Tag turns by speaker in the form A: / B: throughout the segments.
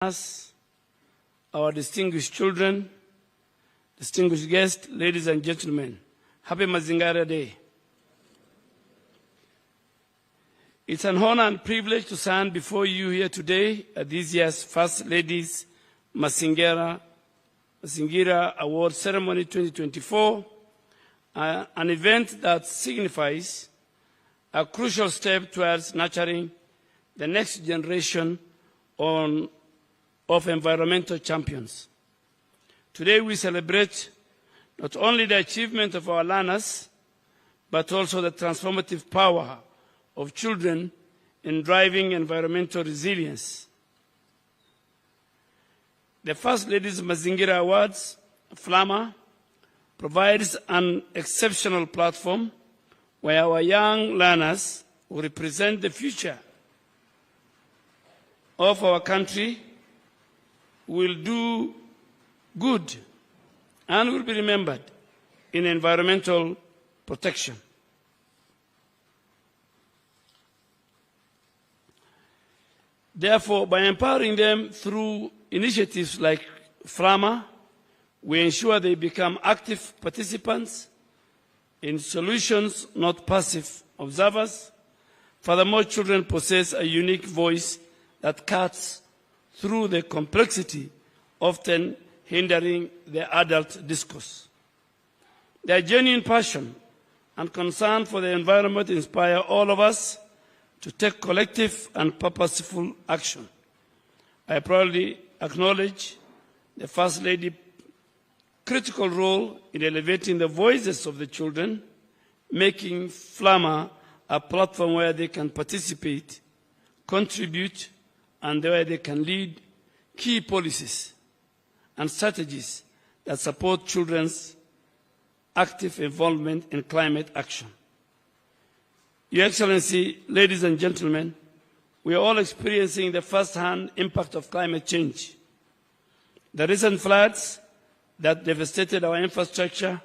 A: Us, our distinguished children, distinguished guests, ladies and gentlemen, happy Mazingara Day. It's an honor and privilege to stand before you here today at this year's First Ladies Mazingira Award Ceremony 2024, an event that signifies a crucial step towards nurturing the next generation of environmental champions. Today we celebrate not only the achievement of our learners, but also the transformative power of children in driving environmental resilience. The First Ladies Mazingira Awards, FLAMA, provides an exceptional platform where our young learners will represent the future of our country, will do good, and will be remembered in environmental protection. Therefore, by empowering them through initiatives like FLAMA, we ensure they become active participants in solutions, not passive observers. Furthermore, children possess a unique voice that cuts through the complexity, often hindering the adult discourse. Their genuine passion and concern for the environment inspire all of us to take collective and purposeful action. I proudly acknowledge the First Lady's critical role in elevating the voices of the children, making FLAMA a platform where they can participate, contribute, and where they can lead key policies and strategies that support children's active involvement in climate action. Your Excellency, ladies and gentlemen, we are all experiencing the first-hand impact of climate change. The recent floods that devastated our infrastructure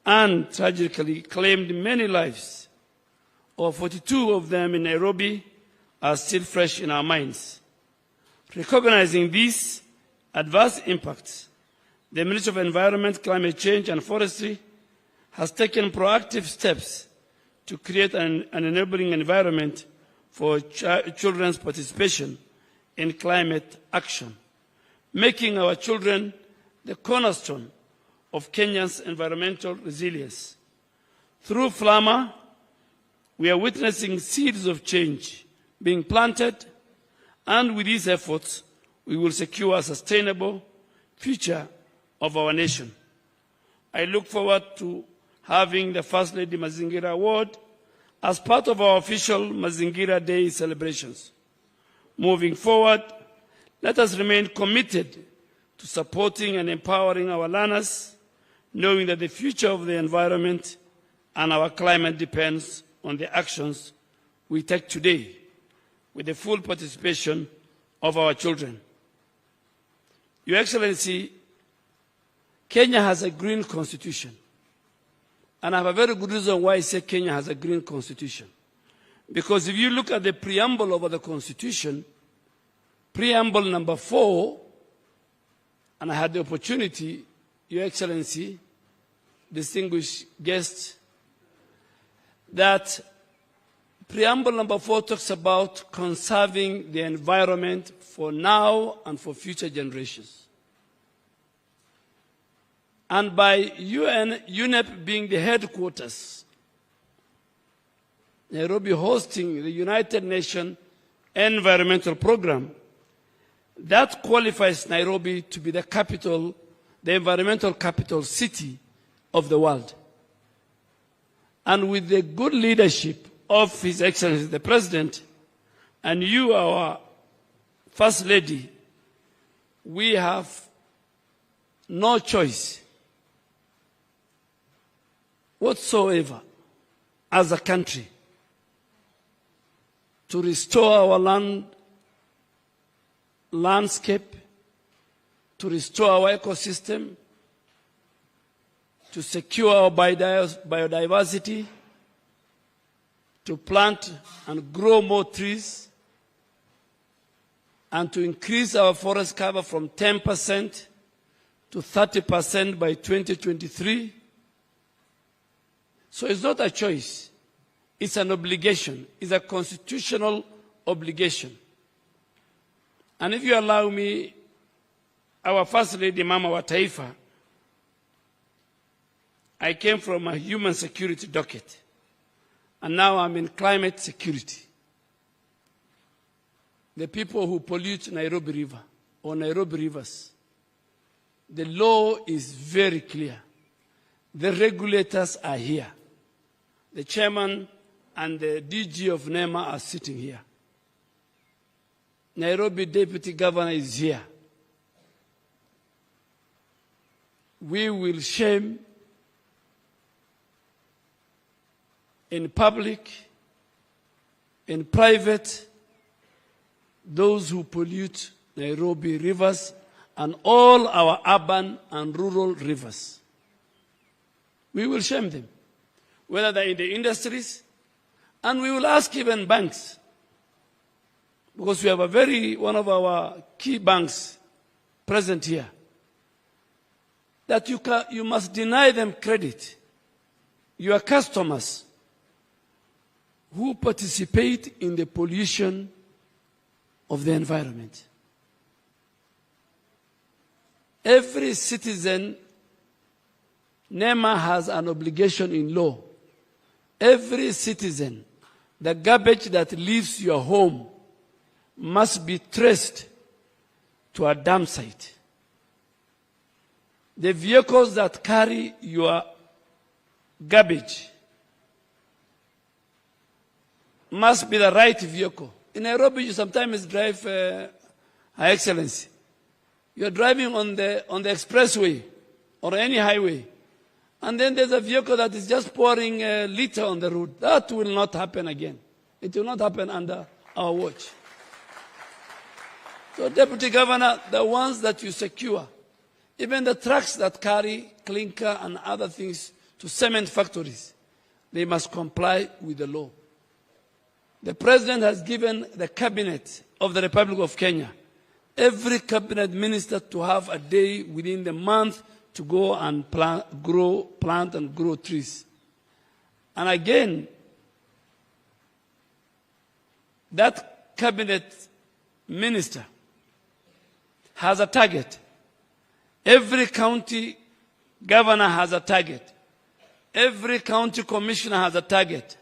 A: and tragically claimed many lives, or 42 of them in Nairobi, are still fresh in our minds. Recognizing these adverse impacts, the Ministry of Environment, Climate Change and Forestry has taken proactive steps to create an enabling environment for children's participation in climate action, making our children the cornerstone of Kenya's environmental resilience. Through FLAMA, we are witnessing seeds of change being planted, and with these efforts, we will secure a sustainable future of our nation. I look forward to having the First Lady Mazingira Award as part of our official Mazingira Day celebrations. Moving forward, let us remain committed to supporting and empowering our learners, knowing that the future of the environment and our climate depends on the actions we take today, with the full participation of our children. Your Excellency, Kenya has a green constitution. And I have a very good reason why I say Kenya has a green constitution. Because if you look at the preamble of the constitution, preamble number 4, and I had the opportunity, Your Excellency, distinguished guests, that preamble number 4 talks about conserving the environment for now and for future generations. And by UNEP being the headquarters, Nairobi hosting the United Nations Environmental Programme, that qualifies Nairobi to be the capital, the environmental capital city of the world. And with the good leadership of His Excellency the President, and you, our First Lady, we have no choice whatsoever as a country to restore our landscape, to restore our ecosystem, to secure our biodiversity, to plant and grow more trees, and to increase our forest cover from 10% to 30% by 2023. So it's not a choice. It's an obligation. It's a constitutional obligation. And if you allow me, our First Lady, Mama wa Taifa, I came from a human security docket, and now I'm in climate security. The people who pollute Nairobi River or Nairobi rivers, the law is very clear. The regulators are here. The chairman and the DG of NEMA are sitting here. Nairobi Deputy Governor is here. We will shame in public, in private, those who pollute Nairobi rivers and all our urban and rural rivers. We will shame them, whether they're in the industries, and we will ask even banks, because we have one of our key banks present here, that you must deny them credit. Your customers who participate in the pollution of the environment. Every citizen, NEMA has an obligation in law. Every citizen, the garbage that leaves your home must be traced to a dump site. The vehicles that carry your garbage must be the right vehicle. In Nairobi, you sometimes drive, Her Excellency. You're driving on the expressway or any highway, and then there's a vehicle that is just pouring litter on the road. That will not happen again. It will not happen under our watch. So, Deputy Governor, the ones that you secure, even the trucks that carry clinker and other things to cement factories, they must comply with the law. The President has given the Cabinet of the Republic of Kenya, every Cabinet Minister, to have a day within the month to go and plant and grow trees. And again, that Cabinet Minister has a target. Every county governor has a target. Every county commissioner has a target.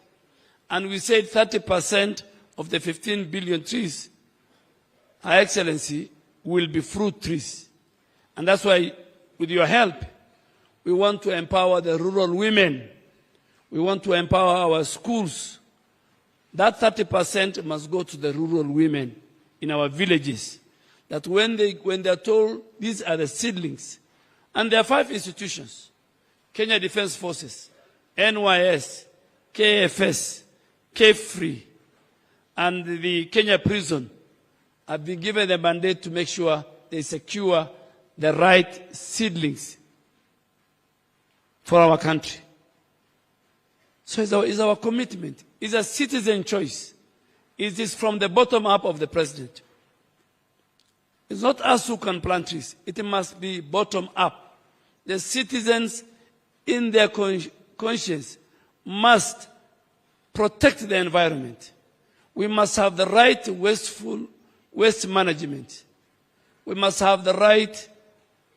A: And we said 30% of the 15 billion trees, Her Excellency, will be fruit trees. And that's why, with your help, we want to empower the rural women. We want to empower our schools. That 30% must go to the rural women in our villages. That when they're told these are the seedlings, and there are 5 institutions: Kenya Defense Forces, NYS, KFS, K-Free, and the Kenya prison have been given the mandate to make sure they secure the right seedlings for our country. So it's our commitment. It's a citizen choice. It is from the bottom up of the President. It's not us who can plant trees. It must be bottom up. The citizens, in their conscience, must protect the environment. We must have the right waste management. We must have the right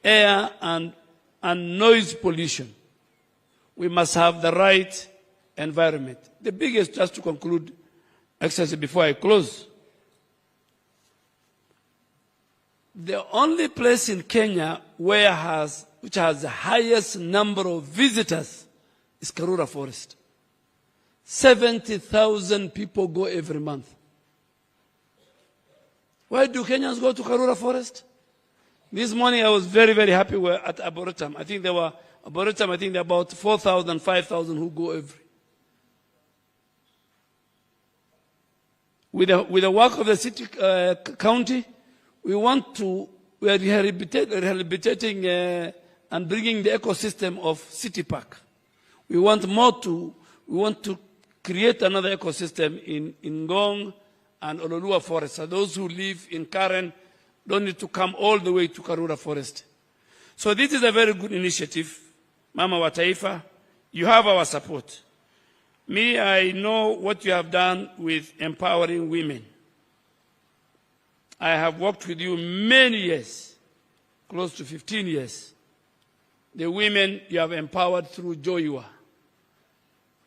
A: air and noise pollution. We must have the right environment. The biggest, just to conclude, Excellency, before I close, the only place in Kenya which has the highest number of visitors is Karura Forest. 70,000 people go every month. Why do Kenyans go to Karura Forest? This morning I was very, very happy we're at Arboretum. I think there were about 4,000, 5,000 who go every. With the work of the city, county, we are rehabilitating and bringing the ecosystem of City Park. We want to create another ecosystem in Ngong and Ololua Forest. So those who live in Karen don't need to come all the way to Karura Forest. So this is a very good initiative. Mama wa Taifa, you have our support. Me, I know what you have done with empowering women. I have worked with you many years, close to 15 years. The women you have empowered through Joyua.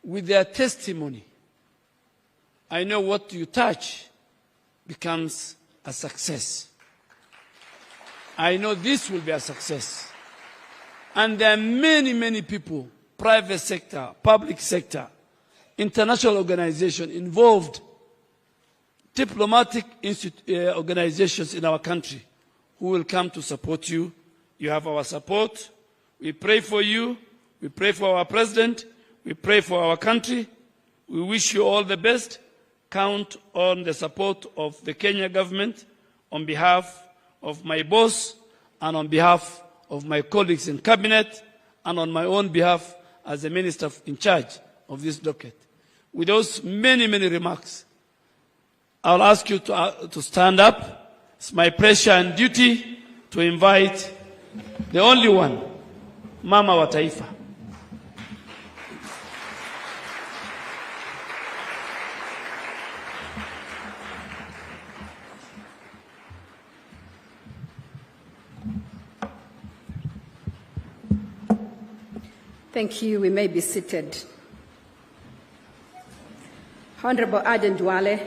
A: With their testimony, I know what you touch becomes a success. I know this will be a success. And there are many, many people, private sector, public sector, international organizations involved, diplomatic organizations in our country who will come to support you. You have our support. We pray for you. We pray for our president. We pray for our country. We wish you all the best. Count on the support of the Kenya government on behalf of my boss and on behalf of my colleagues in cabinet and on my own behalf as the minister in charge of this docket. With those many, many remarks, I'll ask you to stand up. It's my pleasure and duty to invite the only one, Mama wa Taifa.
B: Thank you. We may be seated. Honorable Aden Duale,